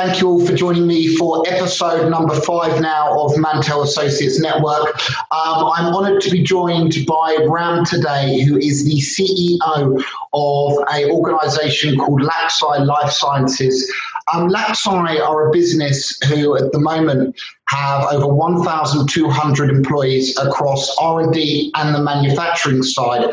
thank you all for joining me for episode number 5 now of Mantel Associates Network. I'm honoured to be joined by Ram today, who is the CEO of an organisation called Laxi Life Sciences. Laxi are a business who at the moment have over 1,200 employees across R&D and the manufacturing side.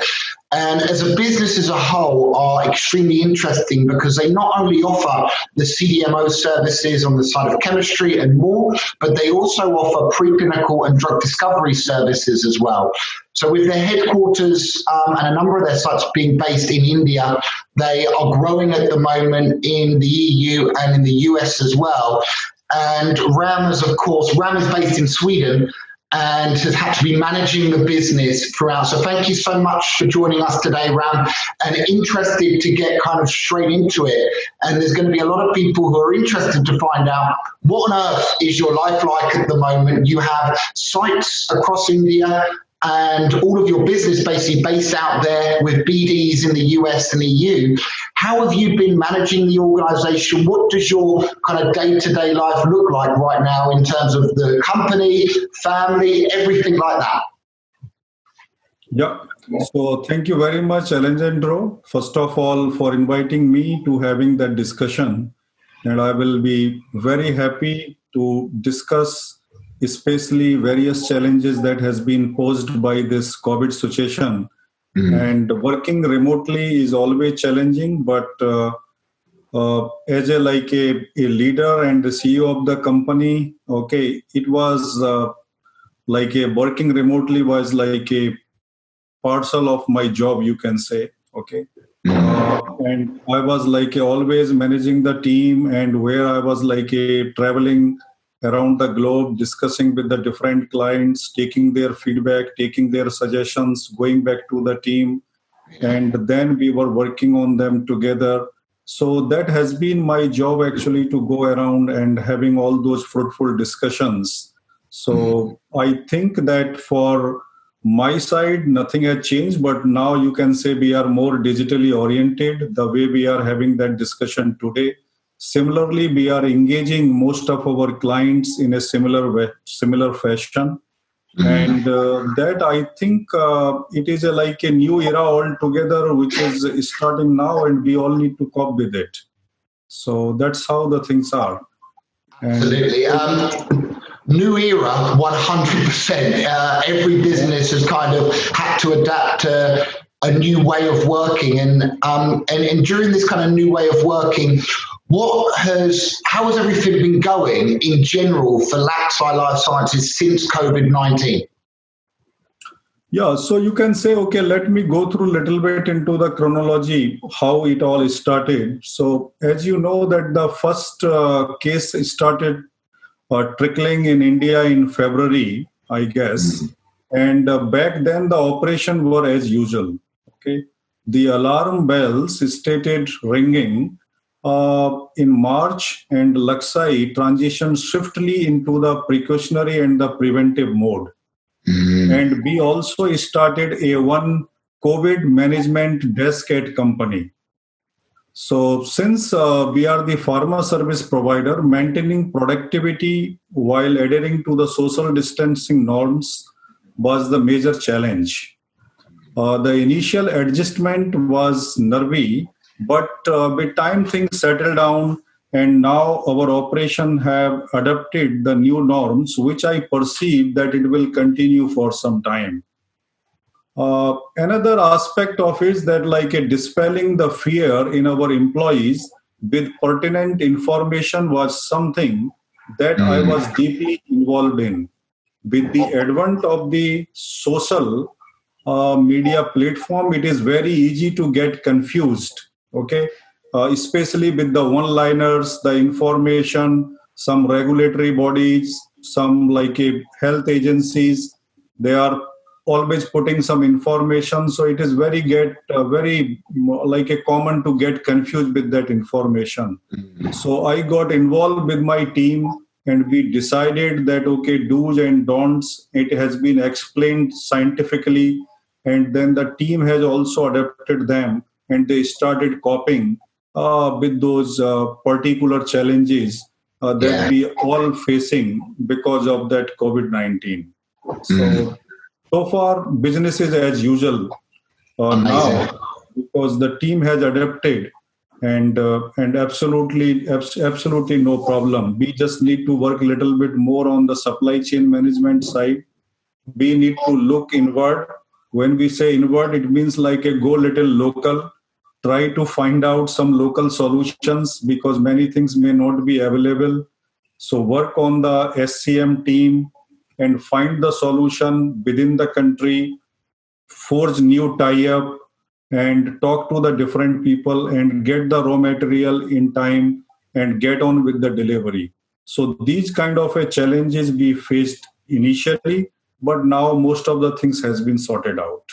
And as a business as a whole are extremely interesting because they not only offer the CDMO services on the side of chemistry and more, but they also offer preclinical and drug discovery services as well. So with their headquarters and a number of their sites being based in India, they are growing at the moment in the EU and in the US as well. And Ram is based in Sweden and has had to be managing the business throughout. So thank you so much for joining us today, Ram, and interested to get kind of straight into it. And there's going to be a lot of people who are interested to find out what on earth is your life like at the moment. You have sites across India and all of your business basically based out there with BDs in the US and EU. How have you been managing the organization? What does your kind of day-to-day life look like right now in terms of the company, family, everything like that? Yeah. So thank you very much, Alejandro, first of all, for inviting me to having that discussion. And I will be very happy to discuss especially various challenges that has been posed by this COVID situation. And working remotely is always challenging, but as a leader and the CEO of the company, okay, it was like a working remotely was like a parcel of my job, you can say, okay. And I was like always managing the team, and where I was like traveling around the globe, discussing with the different clients, taking their feedback, taking their suggestions, going back to the team, and then we were working on them together. So that has been my job actually, to go around and having all those fruitful discussions. So I think that for my side, nothing has changed, but now you can say we are more digitally oriented, the way we are having that discussion today. Similarly, we are engaging most of our clients in a similar fashion. And that I think it is like a new era altogether, which is starting now, and we all need to cope with it. So that's how the things are. Absolutely. New era, 100%. Every business has kind of had to adapt to a new way of working. And during this kind of new way of working, how has everything been going in general for Laxi Life Sciences since COVID-19? Yeah, so you can say, okay, let me go through a little bit into the chronology, how it all started. So as you know that the first case started trickling in India in February, I guess. And back then the operation were as usual. Okay, the alarm bells started ringing in March, and Laxi transitioned swiftly into the precautionary and the preventive mode. And we also started a one COVID management desk at company. So since we are the pharma service provider, maintaining productivity while adhering to the social distancing norms was the major challenge. The initial adjustment was nervy, but with time things settled down, and now our operation have adopted the new norms, which I perceive that it will continue for some time. Another aspect of it is that like dispelling the fear in our employees with pertinent information was something that I was deeply involved in. With the advent of the social media platform, it is very easy to get confused, okay? Especially with the one-liners, the information, some regulatory bodies, some like health agencies, they are always putting some information. So it is very common to get confused with that information. So I got involved with my team, and we decided that, okay, do's and don'ts, it has been explained scientifically, and then the team has also adapted them, and they started coping with those particular challenges. that we all facing because of that COVID-19. So far, business is as usual now, because the team has adapted, and absolutely no problem. We just need to work a little bit more on the supply chain management side. We need to look inward. When we say inward, it means like a go little local, try to find out some local solutions, because many things may not be available. So work on the SCM team and find the solution within the country, forge new tie-up, and talk to the different people and get the raw material in time and get on with the delivery. So these kind of a challenges we faced initially, but now most of the things has been sorted out.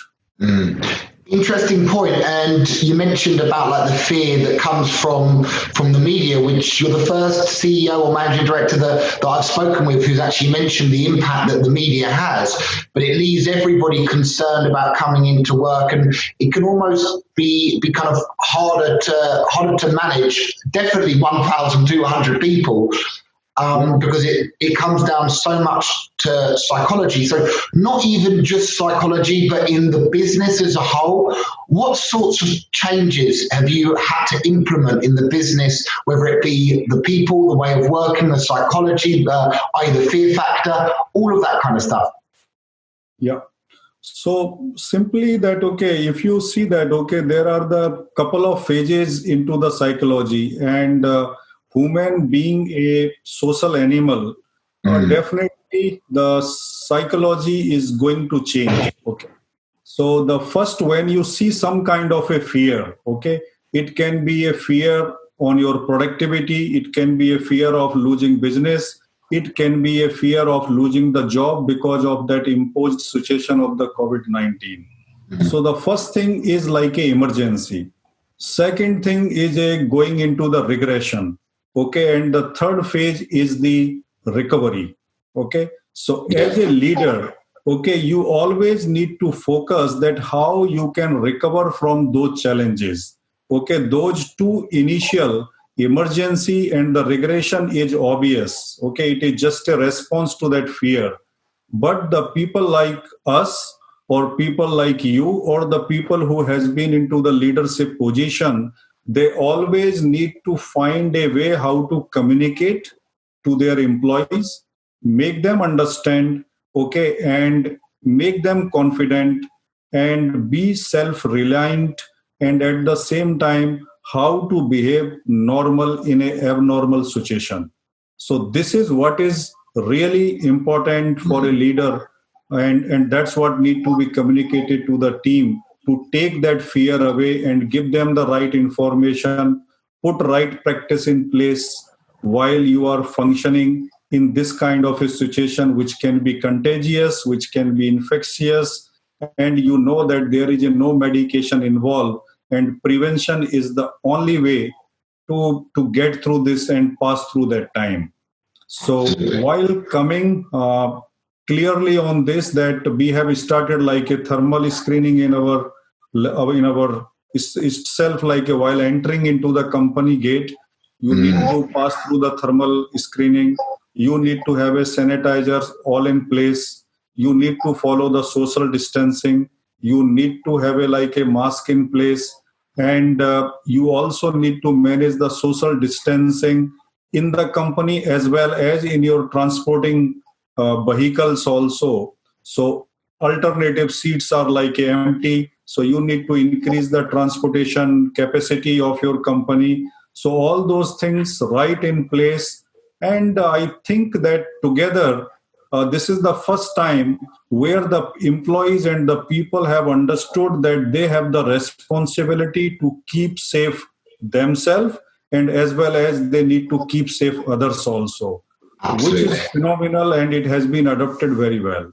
Interesting point. And you mentioned about like the fear that comes from the media, which you're the first CEO or managing director that I've spoken with who's actually mentioned the impact that the media has. But it leaves everybody concerned about coming into work, and it can almost be kind of harder to manage. Definitely 1,200 people. Because it comes down so much to psychology. So not even just psychology, but in the business as a whole, what sorts of changes have you had to implement in the business, whether it be the people, the way of working, the psychology, i.e. the fear factor, all of that kind of stuff? Yeah. So simply that, okay, if you see that, okay, there are the couple of phases into the psychology, and human being a social animal, definitely the psychology is going to change. Okay. So the first, when you see some kind of a fear, okay, it can be a fear on your productivity, it can be a fear of losing business, it can be a fear of losing the job because of that imposed situation of the COVID-19. So the first thing is like a emergency. Second thing is a going into the regression. Okay, and the third phase is the recovery. Okay, so as a leader, okay, you always need to focus that how you can recover from those challenges. Okay, those two initial, emergency and the regression, is obvious. Okay, it is just a response to that fear. But the people like us, or people like you, or the people who has been into the leadership position, they always need to find a way how to communicate to their employees, make them understand, okay, and make them confident and be self-reliant, and at the same time, how to behave normal in an abnormal situation. So this is what is really important for a leader, and that's what need to be communicated to the team, to take that fear away and give them the right information, put right practice in place while you are functioning in this kind of a situation, which can be contagious, which can be infectious, and you know that there is no medication involved, and prevention is the only way to get through this and pass through that time. So while coming clearly on this, that we have started like a thermal screening in our itself, like while entering into the company gate, you need to pass through the thermal screening. You need to have a sanitizer all in place. You need to follow the social distancing. You need to have a mask in place, and you also need to manage the social distancing in the company as well as in your transporting vehicles also. So alternative seats are like empty, so you need to increase the transportation capacity of your company. So all those things right in place, and I think that together this is the first time where the employees and the people have understood that they have the responsibility to keep safe themselves, and as well as they need to keep safe others also. Absolutely. Which is phenomenal, and it has been adopted very well.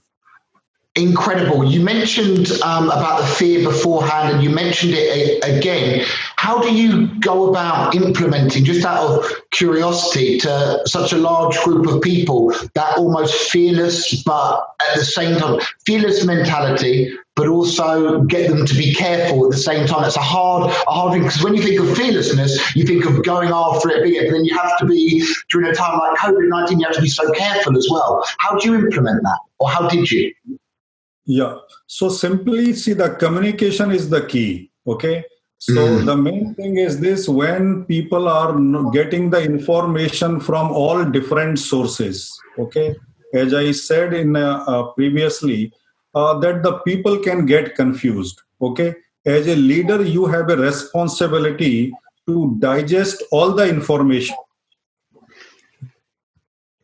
Incredible. You mentioned about the fear beforehand, and you mentioned it again. how do you go about implementing, just out of curiosity, to such a large group of people, that almost fearless, but at the same time, fearless mentality, but also get them to be careful at the same time? It's a hard thing, because when you think of fearlessness, you think of going after it bigger, but then you have to be, during a time like COVID-19, you have to be so careful as well. How do you implement that, or how did you? Yeah. So simply see, the communication is the key. Okay. So the main thing is this: when people are getting the information from all different sources. Okay. As I said in previously, that the people can get confused. Okay. As a leader, you have a responsibility to digest all the information,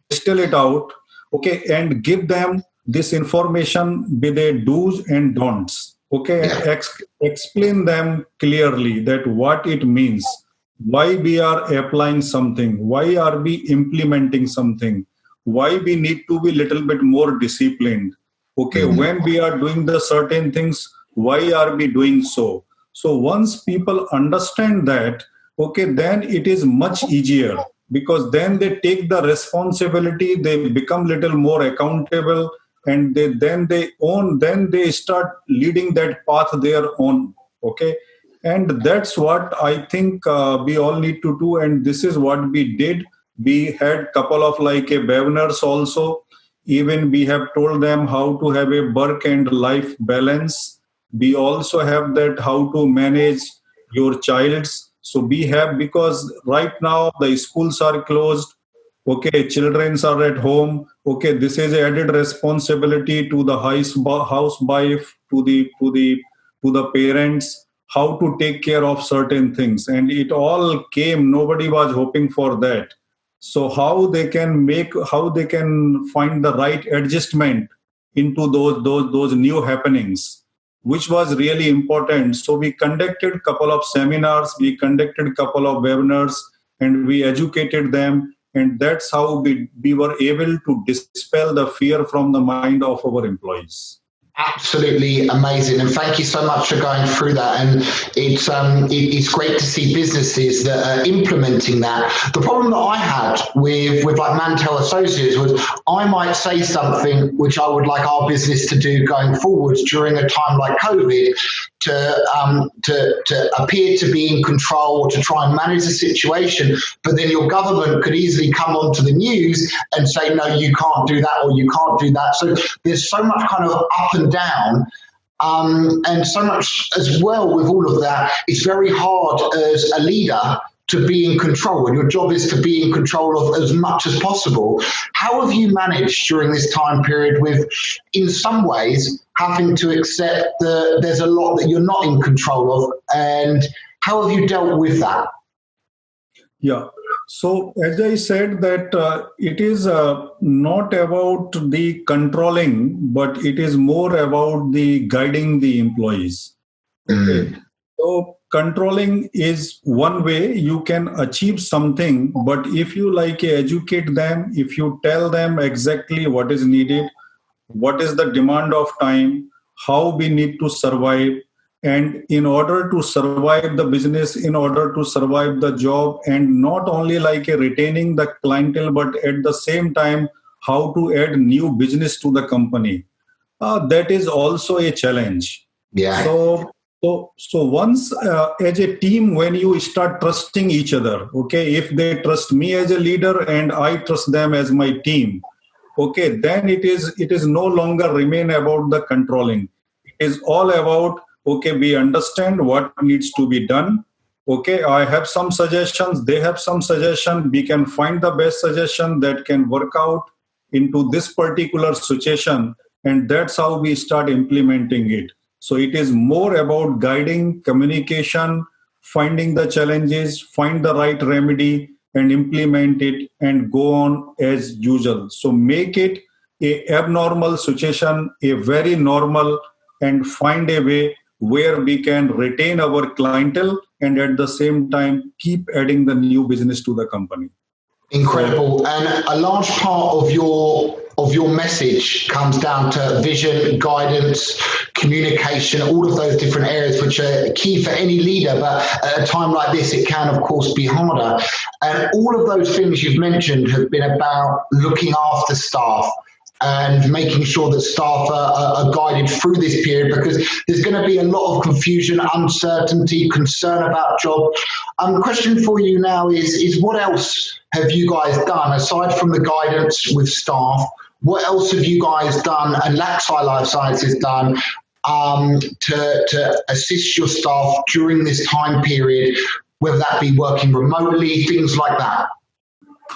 distill it out, okay, and give them this information with a do's and don'ts, okay, and explain them clearly that what it means, why we are applying something, why are we implementing something, why we need to be little bit more disciplined, okay, when we are doing the certain things, why are we doing so. So once people understand that, okay, then it is much easier, because then they take the responsibility, they become little more accountable, and then they start leading that path their own. Okay. And that's what I think we all need to do, and this is what we did. We had couple of like a webinars also. Even we have told them how to have a work and life balance. We also have that how to manage your child's. So we have, because right now the schools are closed, okay, children are at home, okay, this is added responsibility to the housewife, to the parents, how to take care of certain things, and it all came, nobody was hoping for that. So how they can find the right adjustment into those new happenings, which was really important. So we conducted couple of seminars, we conducted couple of webinars, and we educated them, and that's how we were able to dispel the fear from the mind of our employees. Absolutely amazing, and thank you so much for going through that. And it's great to see businesses that are implementing that. The problem that I had with like Mantel Associates was, I might say something which I would like our business to do going forwards during a time like COVID, to appear to be in control, or to try and manage the situation, but then your government could easily come onto the news and say, no, you can't do that, or you can't do that. So there's so much kind of up and down, and so much as well with all of that. It's very hard as a leader to be in control, and your job is to be in control of as much as possible. How have you managed during this time period with, in some ways, having to accept that there's a lot that you're not in control of, and how have you dealt with that? Yeah. So as I said that it is not about the controlling, but it is more about the guiding the employees. Okay. So controlling is one way you can achieve something, but if you like educate them, if you tell them exactly what is needed, what is the demand of time, how we need to survive, and in order to survive the business, in order to survive the job, and not only like retaining the clientele, but at the same time how to add new business to the company, that is also a challenge. Yeah. So once as a team, when you start trusting each other, okay, if they trust me as a leader and I trust them as my team, okay, then it is no longer remain about the controlling. It is all about, okay, we understand what needs to be done. Okay, I have some suggestions, they have some suggestion, we can find the best suggestion that can work out into this particular situation, and that's how we start implementing it. So it is more about guiding, communication, finding the challenges, find the right remedy, and implement it, and go on as usual. So make it a abnormal situation a very normal, and find a way where we can retain our clientele and at the same time keep adding the new business to the company. Incredible. And a large part of your of your message comes down to vision, guidance, communication, all of those different areas which are key for any leader, but at a time like this it can of course be harder. And all of those things you've mentioned have been about looking after staff and making sure that staff are guided through this period, because there's going to be a lot of confusion, uncertainty, concern about job. The question for you now is what else have you guys done, aside from the guidance with staff? What else have you guys done and Laxi Life Sciences done to assist your staff during this time period, whether that be working remotely, things like that?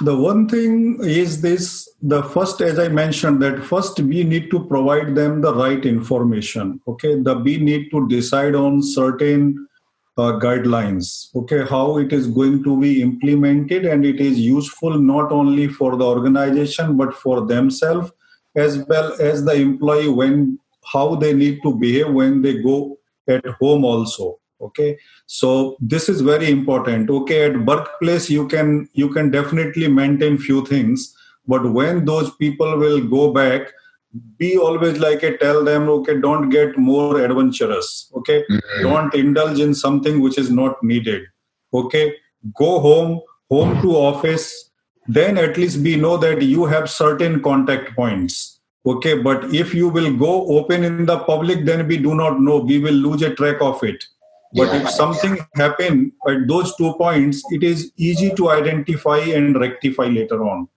The one thing is this, the first, as I mentioned, that first we need to provide them the right information. Okay, we need to decide on certain guidelines, okay, how it is going to be implemented, and it is useful not only for the organization but for themselves as well as the employee, when how they need to behave when they go at home also. Okay, so this is very important. Okay, at workplace you can definitely maintain few things, but when those people will go back, be always tell them, okay, don't get more adventurous. Okay, don't indulge in something which is not needed. Okay, go home to office, then at least we know that you have certain contact points. Okay, but if you will go open in the public, then we do not know, we will lose a track of it. But if something happen at those 2 points, it is easy to identify and rectify later on.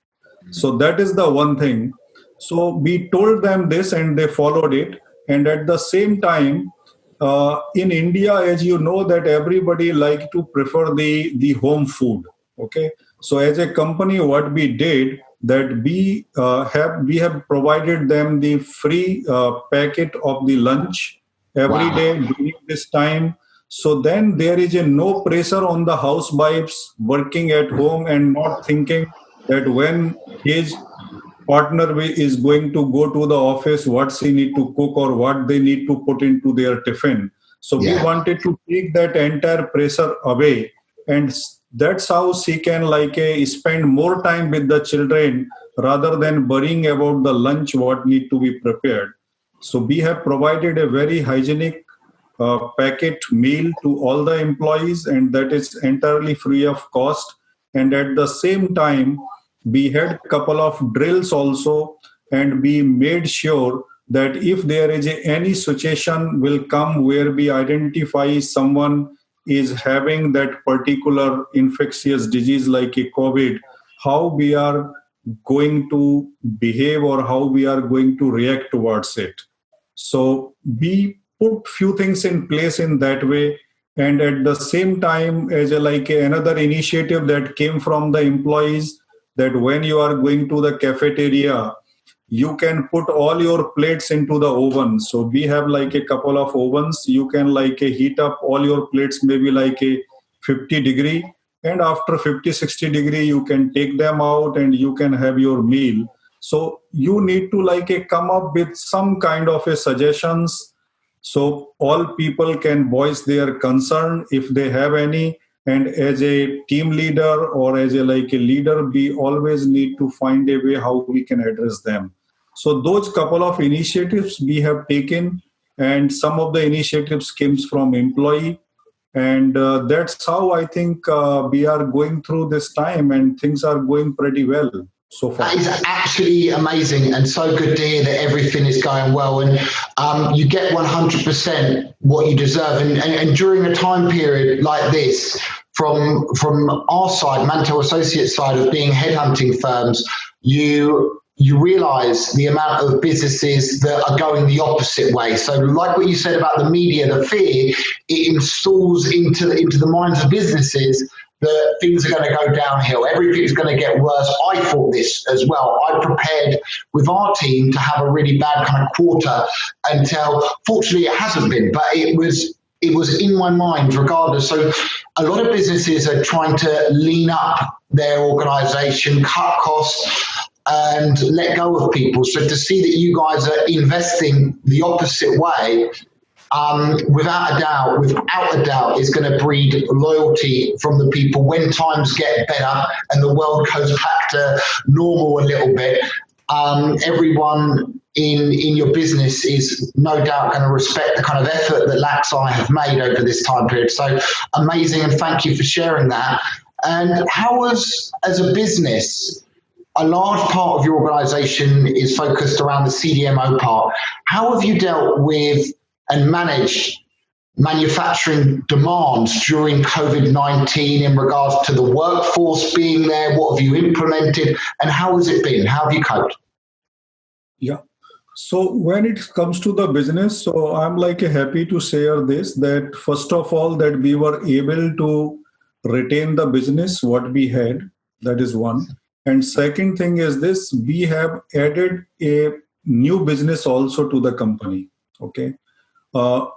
So that is the one thing. So we told them this and they followed it. And at the same time, in India, as you know, that everybody like to prefer the home food. Okay, so as a company, what we did, that we have provided them the free packet of the lunch every day during this time. So then there is no pressure on the housewives working at home and not thinking that when his partner is going to go to the office, what she need to cook or what they need to put into their tiffin. So we wanted to take that entire pressure away, and that's how she can spend more time with the children rather than worrying about the lunch what need to be prepared. So we have provided a very hygienic packet meal to all the employees, and that is entirely free of cost. And at the same time, we had a couple of drills also, and we made sure that if there is any situation will come where we identify someone is having that particular infectious disease like a COVID, how we are going to behave or how we are going to react towards it. So we put few things in place in that way. And at the same time, as another initiative that came from the employees, that when you are going to the cafeteria, you can put all your plates into the oven. So we have a couple of ovens. You can heat up all your plates, maybe a 50 degree. And after 50, 60 degree, you can take them out and you can have your meal. So you need to come up with some kind of a suggestions, so all people can voice their concern if they have any. And as a team leader or as a leader, we always need to find a way how we can address them. So those couple of initiatives we have taken, and some of the initiatives came from employee. And that's how I think we are going through this time, and things are going pretty well so far. That is absolutely amazing, and so good to hear that everything is going well, and you get 100% what you deserve. And during a time period like this, from our side, Mantel Associates side of being headhunting firms, you realize the amount of businesses that are going the opposite way. So like what you said about the media, the fear, it installs into the minds of businesses that things are going to go downhill. Everything's going to get worse. I thought this as well. I prepared with our team to have a really bad kind of quarter until, fortunately, it hasn't been, but it was in my mind regardless. So a lot of businesses are trying to lean up their organization, cut costs, and let go of people. So to see that you guys are investing the opposite way, without a doubt, is going to breed loyalty from the people when times get better and the world goes back to normal a little bit. everyone in your business is no doubt going to respect the kind of effort that Laxeye have made over this time period. So amazing, and thank you for sharing that. And how was, as a business, a large part of your organization is focused around the CDMO part. How have you dealt with and managed manufacturing demands during COVID-19 in regards to the workforce being there? What have you implemented, and how has it been? How have you coped? Yeah. So when it comes to the business, so I'm like happy to share this, that first of all, that we were able to retain the business what we had. That is one. And second thing is this, we have added a new business also to the company. Okay.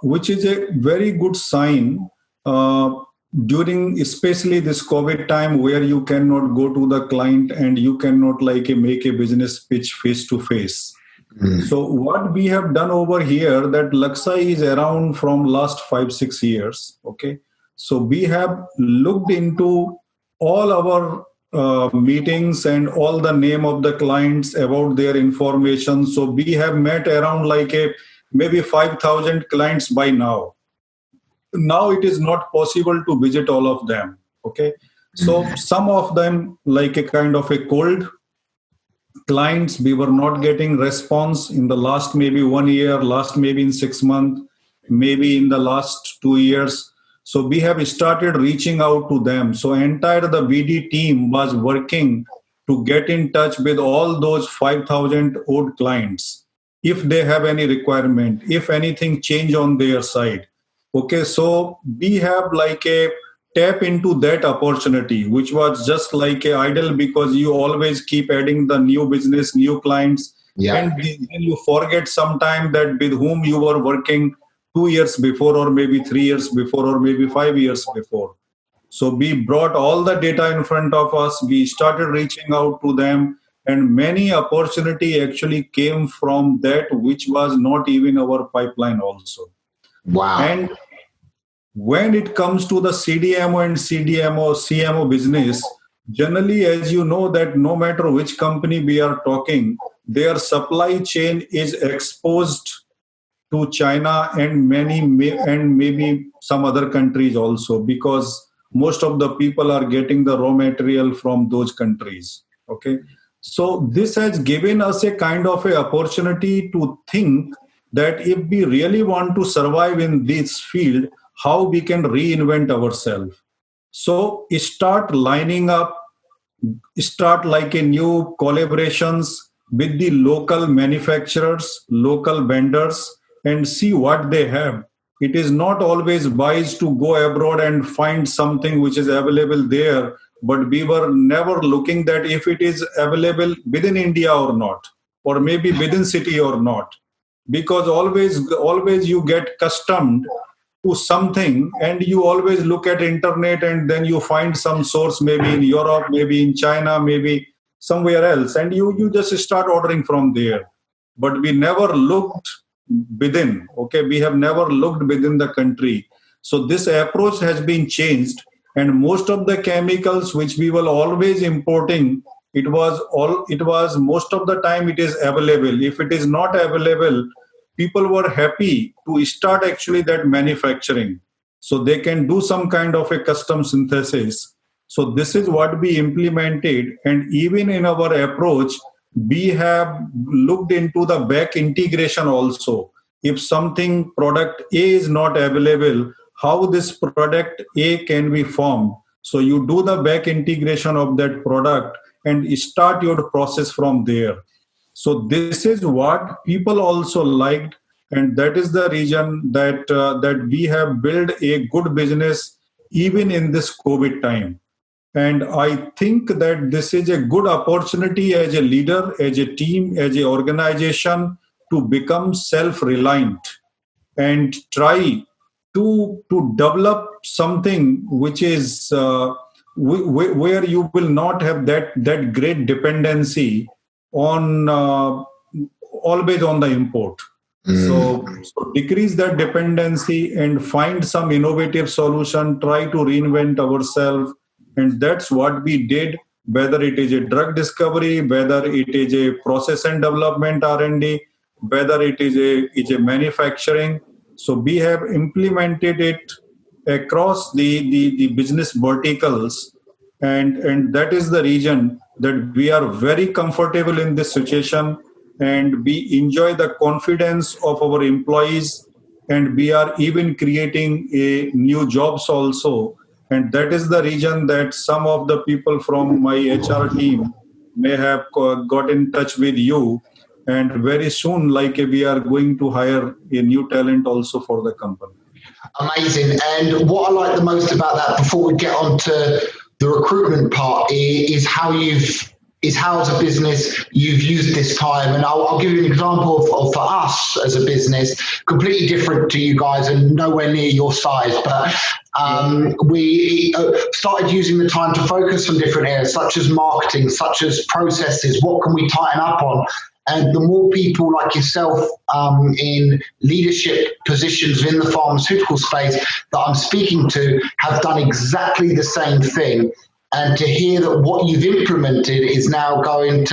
Which is a very good sign during especially this COVID time, where you cannot go to the client and you cannot like make a business pitch face to face. So what we have done over here, that Laxeye is around from last 5-6 years. Okay. So we have looked into all our meetings and all the name of the clients, about their information. So we have met around like maybe 5,000 clients by now. Now it is not possible to visit all of them. Okay. So some of them like a kind of a cold clients, we were not getting response in the last maybe 1 year, last maybe in 6 months, maybe in the last 2 years. So we have started reaching out to them. So entire the BD team was working to get in touch with all those 5,000 old clients, if they have any requirement, if anything change on their side. Okay, so we have like a tap into that opportunity, which was just like a idle, because you always keep adding the new business, new clients, and then you forget sometime that with whom you were working 2 years before, or maybe 3 years before, or maybe 5 years before. So we brought all the data in front of us. We started reaching out to them, and many opportunity actually came from that, which was not even our pipeline also. Wow. And when it comes to the CDMO and CMO business, generally, as you know, that no matter which company we are talking, their supply chain is exposed to China and maybe some other countries also, because most of the people are getting the raw material from those countries. Okay, so this has given us a kind of a opportunity to think that if we really want to survive in this field, how we can reinvent ourselves. So start lining up, start like a new collaborations with the local manufacturers, local vendors, and see what they have. It is not always wise to go abroad and find something which is available there, but we were never looking that if it is available within India or not, or maybe within city or not, because always you get accustomed to something, and you always look at internet, and then you find some source maybe in Europe, maybe in China, maybe somewhere else, and you just start ordering from there. But we never looked within. Okay, we have never looked within the country. So this approach has been changed, and most of the chemicals which we were always importing, it was most of the time it is available. If it is not available, people were happy to start actually that manufacturing, so they can do some kind of a custom synthesis. So this is what we implemented, and even in our approach, we have looked into the back integration also. If something product A is not available, how this product A can be formed. So you do the back integration of that product and start your process from there. So this is what people also liked, and that is the reason that we have built a good business even in this COVID time. And I think that this is a good opportunity as a leader, as a team, as an organization, to become self-reliant and try to develop something which is where you will not have that great dependency on always on the import. So decrease that dependency and find some innovative solution, try to reinvent ourselves. And that's what we did. whether it is a drug discovery, whether it is a process and development R&D, whether it is a manufacturing. So we have implemented it across the business verticals, and that is the reason that we are very comfortable in this situation, and we enjoy the confidence of our employees, and we are even creating a new jobs also. And that is the reason that some of the people from my HR team may have got in touch with you, and very soon, like we are going to hire a new talent also for the company. Amazing. And what I like the most about that, before we get on to the recruitment part, is how as a business you've used this time. And I'll give you an example of for us as a business, completely different to you guys and nowhere near your size, but we started using the time to focus on different areas such as marketing, such as processes. What can we tighten up on? And the more people like yourself in leadership positions in the pharmaceutical space that I'm speaking to have done exactly the same thing. And to hear that what you've implemented is now already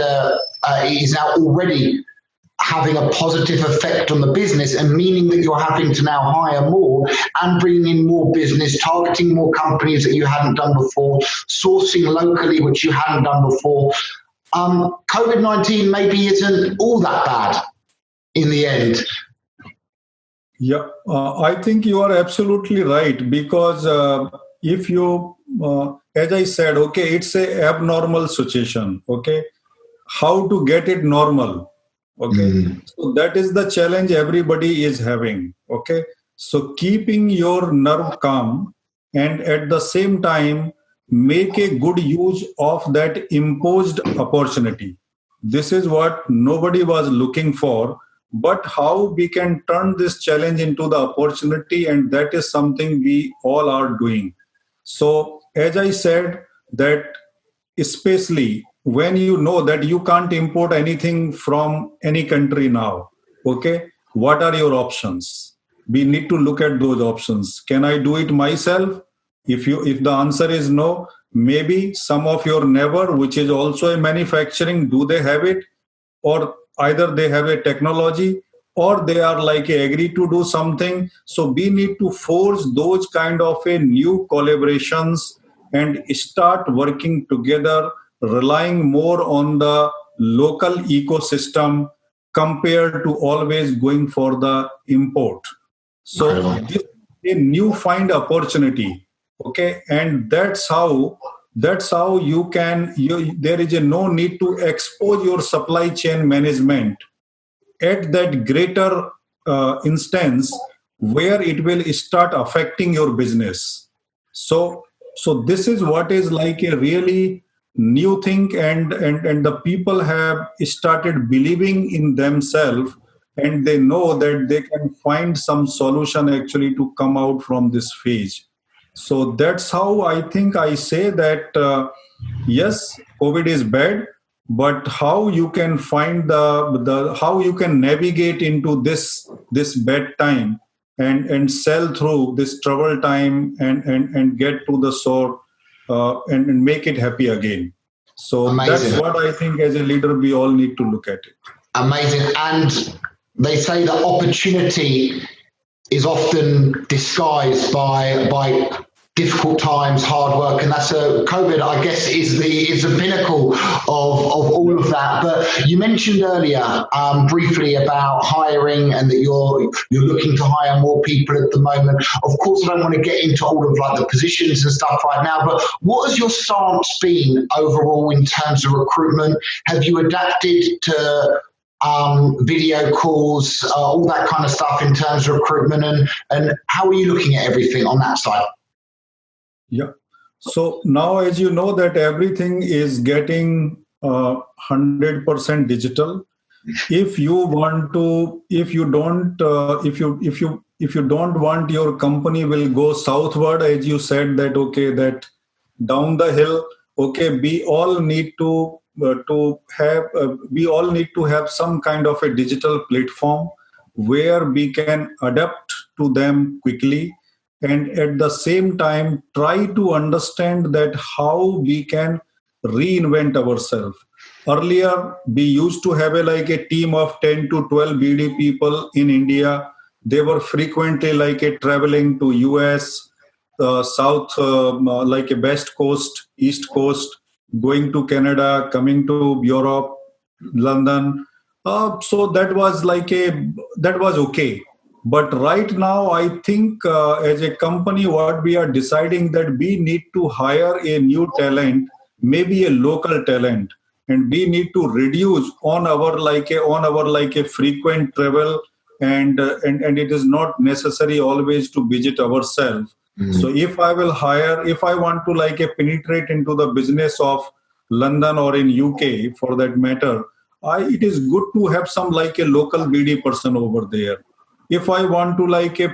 having a positive effect on the business, and meaning that you're having to now hire more and bring in more business, targeting more companies that you hadn't done before, sourcing locally, which you hadn't done before. COVID-19 maybe isn't all that bad in the end. Yeah, I think you are absolutely right, because if you, as I said, okay, it's a abnormal situation. Okay, how to get it normal? Okay, so that is the challenge everybody is having. Okay, so keeping your nerve calm and at the same time make a good use of that imposed opportunity. This is what nobody was looking for, but how we can turn this challenge into the opportunity, and that is something we all are doing. So as I said, that especially when you know that you can't import anything from any country now, okay, what are your options? We need to look at those options. Can I do it myself? If the answer is no, maybe some of your neighbor, which is also a manufacturing, do they have it? Or either they have a technology, or they are like agree to do something. So we need to force those kind of a new collaborations and start working together, relying more on the local ecosystem compared to always going for the import. So this is a new find opportunity. Okay, and that's how you can, there is no need to expose your supply chain management at that greater instance where it will start affecting your business. So this is what is like a really new thing, and the people have started believing in themselves, and they know that they can find some solution actually to come out from this phase. So that's how I think I say that yes, COVID is bad, but how you can find the how you can navigate into this bad time and sell through this trouble time and get to the shore and make it happy again. So Amazing. That's what I think as a leader we all need to look at it. Amazing. And they say that opportunity is often disguised by difficult times, hard work, and that's COVID, I guess, is the pinnacle of all of that. But you mentioned earlier briefly about hiring, and that you're looking to hire more people at the moment. Of course, I don't want to get into all of like the positions and stuff right now, but what has your stance been overall in terms of recruitment? Have you adapted to video calls, all that kind of stuff in terms of recruitment, and how are you looking at everything on that side? Yeah. So now, as you know, that everything is getting 100% digital. If you want to, if you don't want your company will go southward, as you said that, okay, that down the hill, okay, we all need to have some kind of a digital platform where we can adapt to them quickly, and at the same time try to understand that how we can reinvent ourselves. Earlier, we used to have a team of 10 to 12 BD people in India. They were frequently traveling to US, South, like a West Coast, East Coast, going to Canada, coming to Europe, London. So that was okay. But right now, I think as a company, what we are deciding that we need to hire a new talent, maybe a local talent, and we need to reduce on our frequent travel, and it is not necessary always to visit ourselves. So if I want to penetrate into the business of London or in UK for that matter, it is good to have some a local BD person over there. If I want to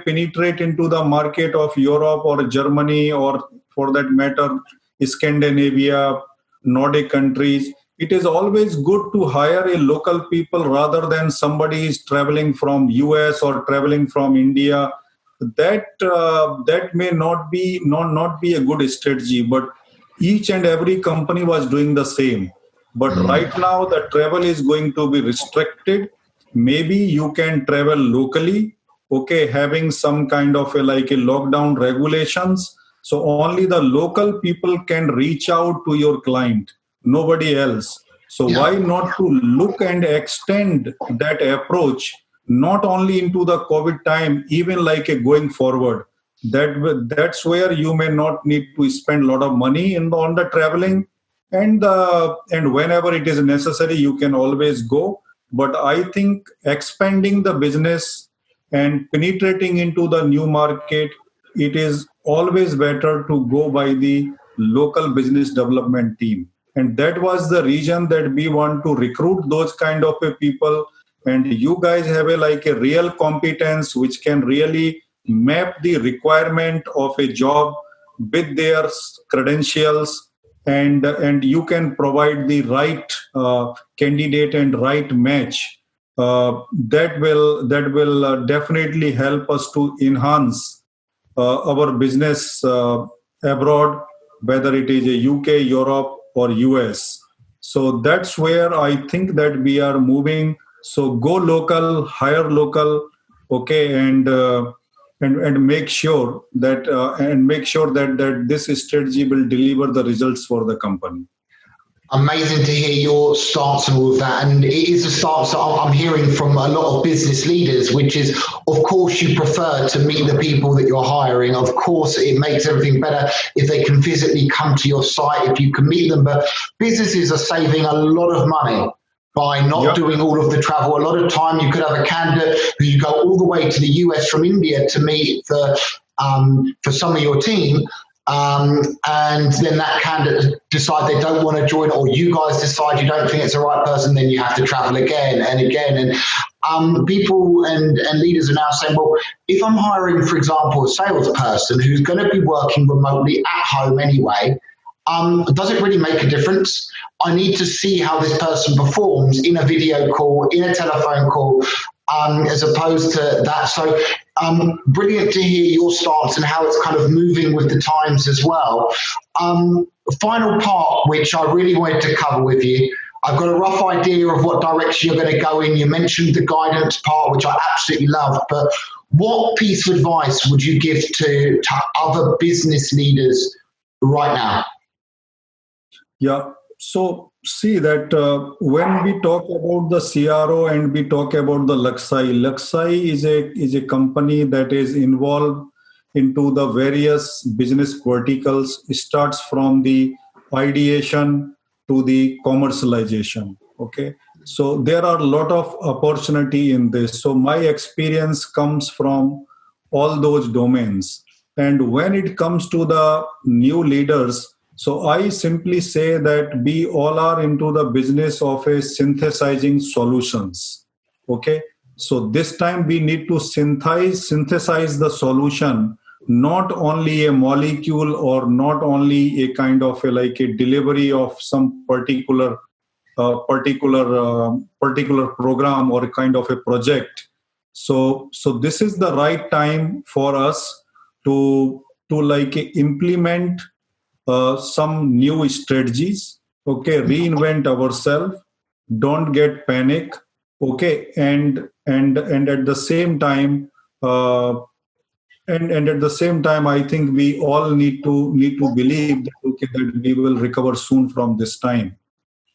penetrate into the market of Europe or Germany or for that matter Scandinavia, Nordic countries, it is always good to hire a local people rather than somebody is traveling from US or traveling from India. That may not be a good strategy, but each and every company was doing the same. But right now the travel is going to be restricted. Maybe you can travel locally, okay, having some kind of a lockdown regulations, so only the local people can reach out to your client, nobody else. So why Yeah. not to look and extend that approach not only into the COVID time, even going forward. That's where you may not need to spend a lot of money on the traveling, and whenever it is necessary, you can always go. But I think expanding the business and penetrating into the new market, it is always better to go by the local business development team. And that was the reason that we want to recruit those kind of a people. And you guys have a real competence which can really map the requirement of a job with their credentials, and you can provide the right candidate and right match. That will definitely help us to enhance our business abroad, whether it is a UK, Europe, or US. So that's where I think that we are moving. So go local, hire local, okay, and make sure that this strategy will deliver the results for the company. Amazing to hear your stance and all of that. And it is a stance that I'm hearing from a lot of business leaders, which is, of course, you prefer to meet the people that you're hiring. Of course, it makes everything better if they can physically come to your site, if you can meet them. But businesses are saving a lot of money by not doing all of the travel. A lot of time you could have a candidate who you go all the way to the US from India to meet for some of your team. And then that candidate decide they don't want to join, or you guys decide you don't think it's the right person, then you have to travel again and again. And people and leaders are now saying, well, if I'm hiring, for example, a salesperson who's going to be working remotely at home anyway, does it really make a difference? I need to see how this person performs in a video call, in a telephone call, as opposed to that. So brilliant to hear your stance and how it's kind of moving with the times as well. Final part, which I really wanted to cover with you. I've got a rough idea of what direction you're going to go in. You mentioned the guidance part, which I absolutely love, but what piece of advice would you give to other business leaders right now? Yeah. So see that when we talk about the CRO and we talk about the Luxai is a company that is involved into the various business verticals. It starts from the ideation to the commercialization. Okay. So there are a lot of opportunity in this. So my experience comes from all those domains. And when it comes to the new leaders, so I simply say that we all are into the business of a synthesizing solutions. Okay. So this time we need to synthesize the solution, not only a molecule or not only a kind of a delivery of some particular program or a kind of a project. So this is the right time for us to implement some new strategies, Okay, reinvent ourselves. Don't get panic. Okay, and at the same time, uh, and at the same time, I think we all need to believe that okay, that we will recover soon from this time.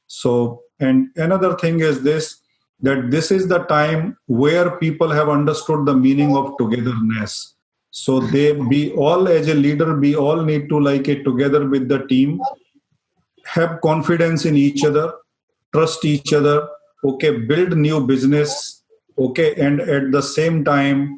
So, and another thing is this, that this is the time where people have understood the meaning of togetherness. So they, we all as a leader, we all need to like it together with the team, have confidence in each other, trust each other, okay, build new business, okay, and at the same time,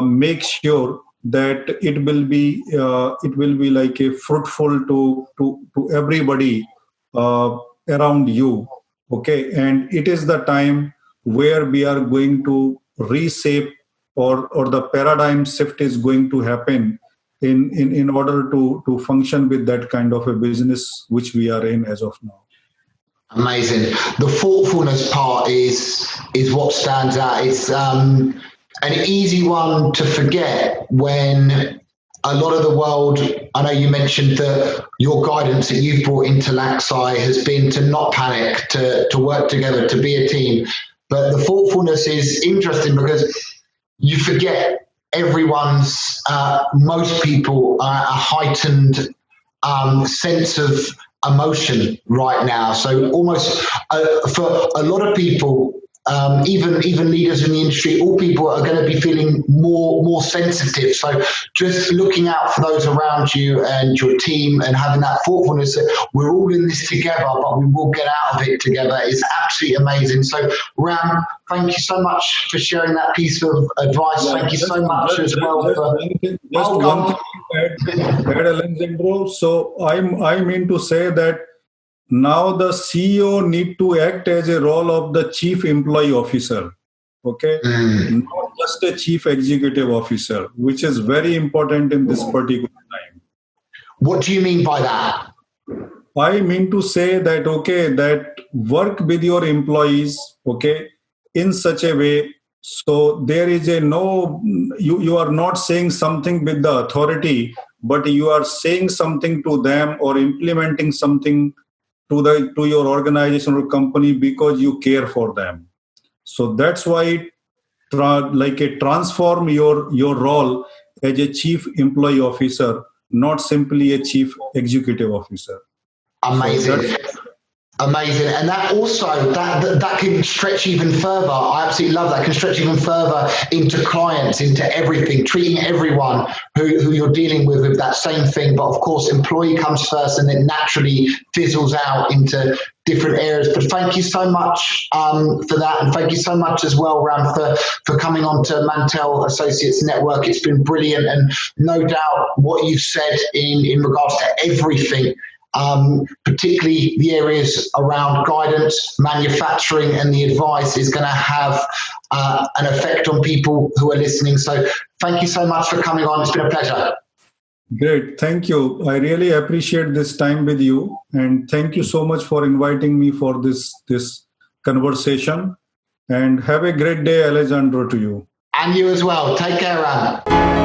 make sure that it will be like a fruitful to everybody around you, okay, and it is the time where we are going to reshape, or the paradigm shift is going to happen in order to function with that kind of a business which we are in as of now. Amazing. The thoughtfulness part is what stands out. It's an easy one to forget when a lot of the world. I know you mentioned that your guidance that you've brought into Laxai has been to not panic, to work together, to be a team. But the thoughtfulness is interesting because you forget most people are a heightened sense of emotion right now. So almost for a lot of people, even leaders in the industry, all people are going to be feeling more sensitive. So just looking out for those around you and your team, and having that thoughtfulness that we're all in this together, but we will get out of it together, is absolutely amazing. So Ram, thank you so much for sharing that piece of advice. Yeah, thank you so much as well for. Just one thing to add, Alejandro. So I mean to say that now the CEO need to act as a role of the chief employee officer, okay, not just a chief executive officer, which is very important in this particular time. What do you mean by that? I mean to say that okay, that work with your employees, okay, in such a way, so there is a no, you are not saying something with the authority, but you are saying something to them or implementing something to your organization or company because you care for them. So that's why like a transform your role as a chief employee officer, not simply a chief executive officer. Amazing. So Amazing. And that also, that can stretch even further. I absolutely love that. Can stretch even further into clients, into everything, treating everyone who you're dealing with that same thing. But of course, employee comes first and then naturally fizzles out into different areas. But thank you so much for that. And thank you so much as well, Ram, for coming on to Mantel Associates Network. It's been brilliant. And no doubt what you've said in regards to everything, particularly the areas around guidance, manufacturing, and the advice, is going to have an effect on people who are listening. So thank you so much for coming on. It's been a pleasure. Great. Thank you. I really appreciate this time with you. And thank you so much for inviting me for this conversation. And have a great day, Alejandro, to you. And you as well. Take care, Ram.